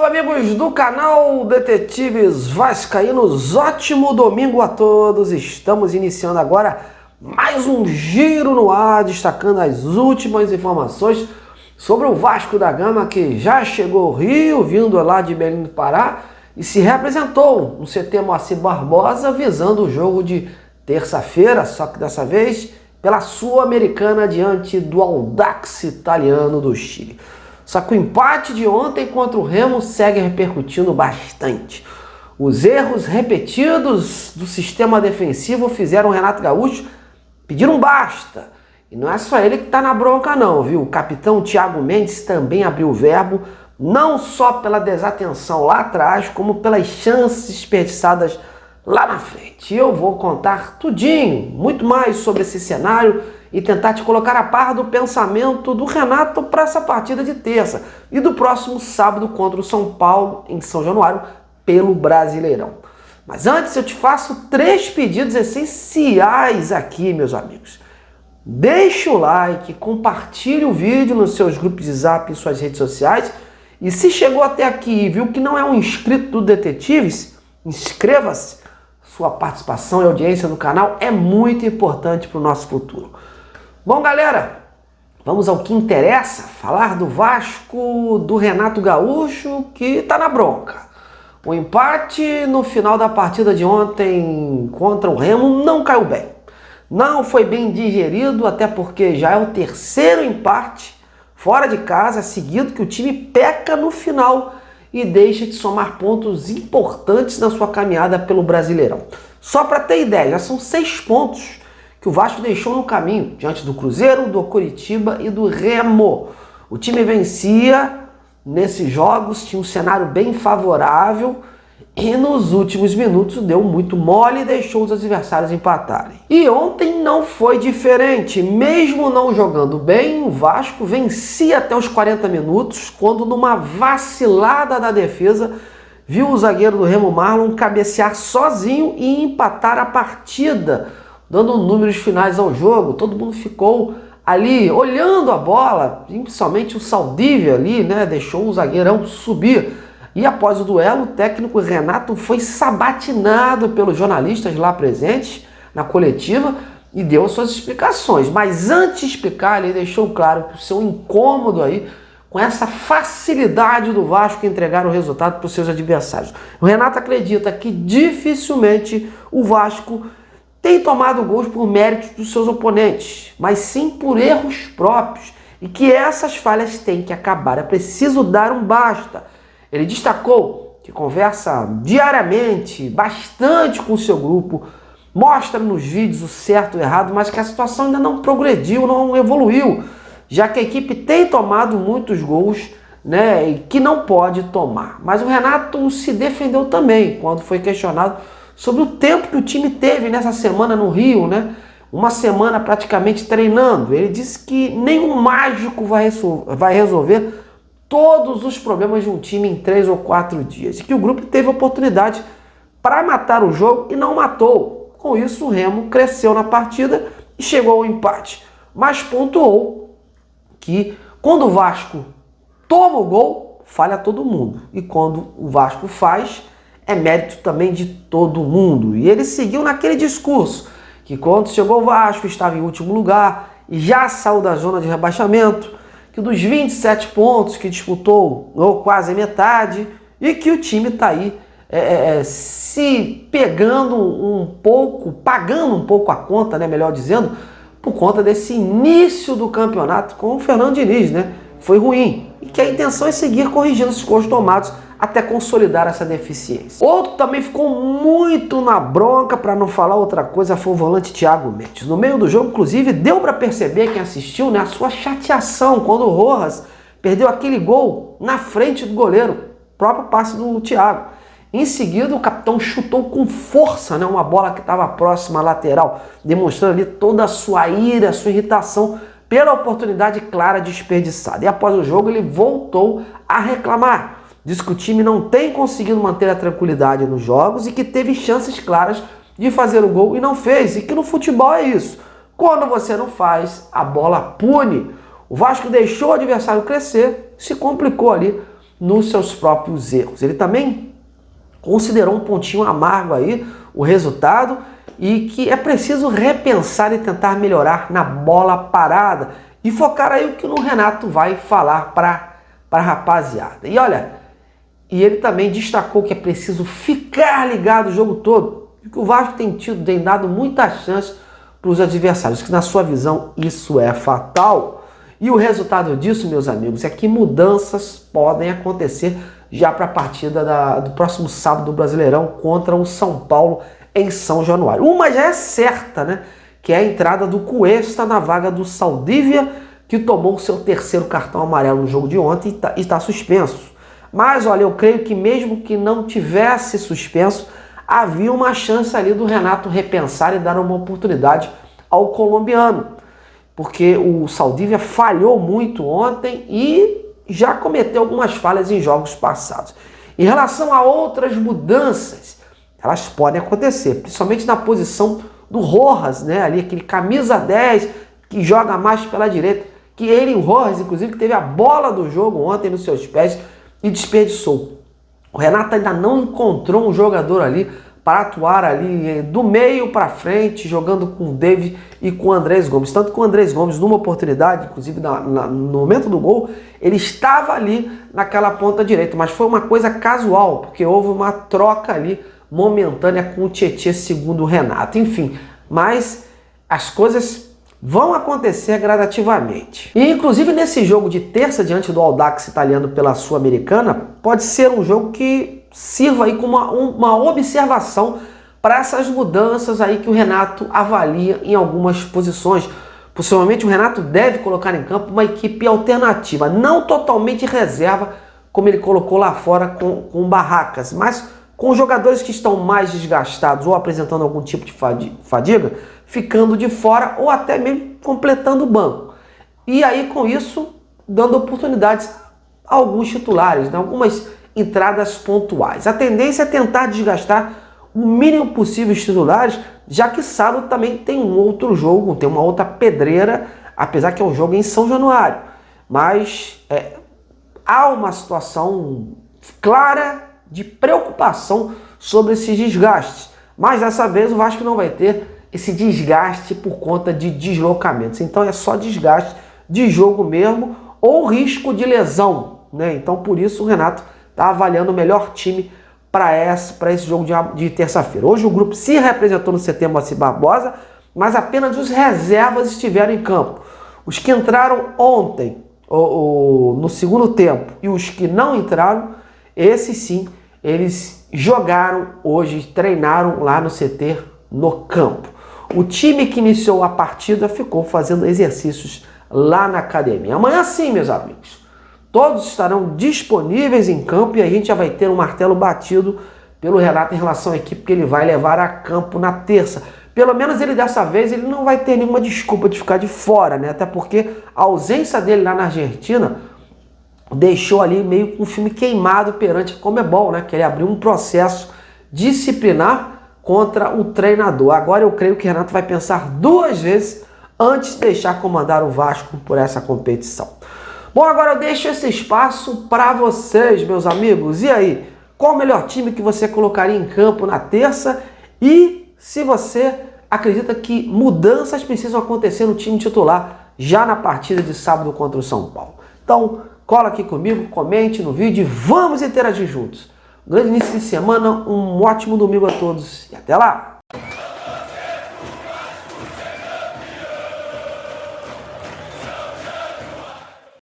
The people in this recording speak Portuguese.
Salve, amigos do canal Detetives Vascaínos, ótimo domingo a todos. Estamos iniciando agora mais um Giro no Ar, destacando as últimas informações sobre o Vasco da Gama, que já chegou ao Rio, vindo lá de Belém do Pará, e se representou no CT Moacir Barbosa, visando o jogo de terça-feira, só que dessa vez pela Sul-Americana diante do Audax Italiano do Chile. Só que o empate de ontem contra o Remo segue repercutindo bastante. Os erros repetidos do sistema defensivo fizeram o Renato Gaúcho pedir um basta. E não é só ele que está na bronca não, viu? O capitão Thiago Mendes também abriu o verbo, não só pela desatenção lá atrás, como pelas chances desperdiçadas lá na frente. E eu vou contar tudinho, muito mais sobre esse cenário e tentar te colocar a par do pensamento do Renato para essa partida de terça e do próximo sábado contra o São Paulo em São Januário pelo Brasileirão. Mas antes eu te faço 3 pedidos essenciais aqui, meus amigos. Deixa o like, compartilhe o vídeo nos seus grupos de zap e suas redes sociais. E se chegou até aqui e viu que não é um inscrito do Detetives, inscreva-se. Sua participação e audiência no canal é muito importante para o nosso futuro. Bom, galera, vamos ao que interessa, falar do Vasco, do Renato Gaúcho, que está na bronca. O empate no final da partida de ontem contra o Remo não caiu bem. Não foi bem digerido, até porque já é o terceiro empate fora de casa seguido que o time peca no final e deixa de somar pontos importantes na sua caminhada pelo Brasileirão. Só para ter ideia, já são 6 pontos que o Vasco deixou no caminho, diante do Cruzeiro, do Coritiba e do Remo. O time vencia nesses jogos, tinha um cenário bem favorável e nos últimos minutos deu muito mole e deixou os adversários empatarem. E ontem não foi diferente, mesmo não jogando bem, o Vasco vencia até os 40 minutos, quando numa vacilada da defesa, viu o zagueiro do Remo Marlon cabecear sozinho e empatar a partida, dando números finais ao jogo. Todo mundo ficou ali olhando a bola, principalmente o Saldívia ali, né? Deixou o zagueirão subir. E após o duelo, o técnico Renato foi sabatinado pelos jornalistas lá presentes na coletiva e deu suas explicações. Mas antes de explicar, ele deixou claro que o seu incômodo aí com essa facilidade do Vasco entregar o resultado para os seus adversários. O Renato acredita que dificilmente o Vasco tem tomado gols por méritos dos seus oponentes, mas sim por erros próprios, e que essas falhas têm que acabar. É preciso dar um basta. Ele destacou que conversa diariamente, bastante com o seu grupo, mostra nos vídeos o certo e o errado, mas que a situação ainda não progrediu, não evoluiu, já que a equipe tem tomado muitos gols, né, e que não pode tomar. Mas o Renato se defendeu também, quando foi questionado sobre o tempo que o time teve nessa semana no Rio, né? Uma semana praticamente treinando. Ele disse que nenhum mágico vai resolver todos os problemas de um time em 3 ou 4 dias. E que o grupo teve oportunidade para matar o jogo e não matou. Com isso, o Remo cresceu na partida e chegou ao empate. Mas pontuou que quando o Vasco toma o gol, falha todo mundo. E quando o Vasco faz, é mérito também de todo mundo. E ele seguiu naquele discurso que quando chegou o Vasco estava em último lugar e já saiu da zona de rebaixamento, que dos 27 pontos que disputou, ou quase metade, e que o time está aí se pegando um pouco, pagando um pouco a conta, né, melhor dizendo, por conta desse início do campeonato com o Fernando Diniz, né? Foi ruim. E que a intenção é seguir corrigindo esses gols tomados até consolidar essa deficiência. Outro que também ficou muito na bronca, para não falar outra coisa, foi o volante Thiago Mendes. No meio do jogo, inclusive, deu para perceber, quem assistiu, né, a sua chateação quando o Rojas perdeu aquele gol na frente do goleiro, próprio passe do Thiago. Em seguida, o capitão chutou com força, né, uma bola que estava próxima à lateral, demonstrando ali toda a sua ira, a sua irritação pela oportunidade clara desperdiçada. E após o jogo, ele voltou a reclamar. Diz que o time não tem conseguido manter a tranquilidade nos jogos e que teve chances claras de fazer o gol e não fez. E que no futebol é isso. Quando você não faz, a bola pune. O Vasco deixou o adversário crescer, se complicou ali nos seus próprios erros. Ele também considerou um pontinho amargo aí o resultado e que é preciso repensar e tentar melhorar na bola parada e focar aí o que o Renato vai falar para a rapaziada. E olha, e ele também destacou que é preciso ficar ligado o jogo todo, que o Vasco tem dado muita chance para os adversários, que na sua visão isso é fatal. E o resultado disso, meus amigos, é que mudanças podem acontecer já para a partida do próximo sábado do Brasileirão contra o São Paulo em São Januário. Uma já é certa, né? Que é a entrada do Cuesta na vaga do Saldívia, que tomou o seu terceiro cartão amarelo no jogo de ontem e está suspenso. Mas olha, eu creio que mesmo que não tivesse suspenso, havia uma chance ali do Renato repensar e dar uma oportunidade ao colombiano, porque o Saldívia falhou muito ontem e já cometeu algumas falhas em jogos passados. Em relação a outras mudanças, elas podem acontecer, principalmente na posição do Rojas, né? Ali aquele camisa 10 que joga mais pela direita, que ele, o Rojas, inclusive, que teve a bola do jogo ontem nos seus pés e desperdiçou. O Renato ainda não encontrou um jogador ali para atuar ali do meio para frente, jogando com o David e com o Andrés Gomes. Tanto que o Andrés Gomes, numa oportunidade, inclusive no momento do gol, ele estava ali naquela ponta direita, mas foi uma coisa casual, porque houve uma troca ali momentânea com o Tietê, segundo o Renato. Enfim, mas as coisas vão acontecer gradativamente. E inclusive nesse jogo de terça diante do Audax italiano pela Sul-Americana, pode ser um jogo que sirva aí como uma observação para essas mudanças aí que o Renato avalia em algumas posições. Possivelmente o Renato deve colocar em campo uma equipe alternativa, não totalmente reserva, como ele colocou lá fora com Barracas, mas com jogadores que estão mais desgastados ou apresentando algum tipo de fadiga, ficando de fora ou até mesmo completando o banco. E aí, com isso, dando oportunidades a alguns titulares, né? Algumas entradas pontuais. A tendência é tentar desgastar o mínimo possível os titulares, já que sábado também tem um outro jogo, tem uma outra pedreira, apesar que é um jogo em São Januário. Mas há uma situação clara de preocupação sobre esses desgastes. Mas dessa vez o Vasco não vai ter esse desgaste por conta de deslocamentos. Então é só desgaste de jogo mesmo ou risco de lesão, né? Então por isso o Renato está avaliando o melhor time para esse jogo de terça-feira. Hoje o grupo se representou no CT Moacir Barbosa, mas apenas os reservas estiveram em campo. Os que entraram ontem no segundo tempo e os que não entraram, esses sim, eles jogaram hoje, treinaram lá no CT no campo. O time que iniciou a partida ficou fazendo exercícios lá na academia. Amanhã sim, meus amigos, todos estarão disponíveis em campo e a gente já vai ter um martelo batido pelo Renato em relação à equipe que ele vai levar a campo na terça. Pelo menos ele dessa vez ele não vai ter nenhuma desculpa de ficar de fora, né? Até porque a ausência dele lá na Argentina deixou ali meio com o filme queimado perante a Conmebol, né? Que ele abriu um processo disciplinar contra o treinador. Agora eu creio que o Renato vai pensar duas vezes antes de deixar comandar o Vasco por essa competição. Bom, agora eu deixo esse espaço para vocês, meus amigos. E aí, qual o melhor time que você colocaria em campo na terça? E se você acredita que mudanças precisam acontecer no time titular já na partida de sábado contra o São Paulo? Então, cola aqui comigo, comente no vídeo e vamos interagir juntos. Um grande início de semana, um ótimo domingo a todos e até lá!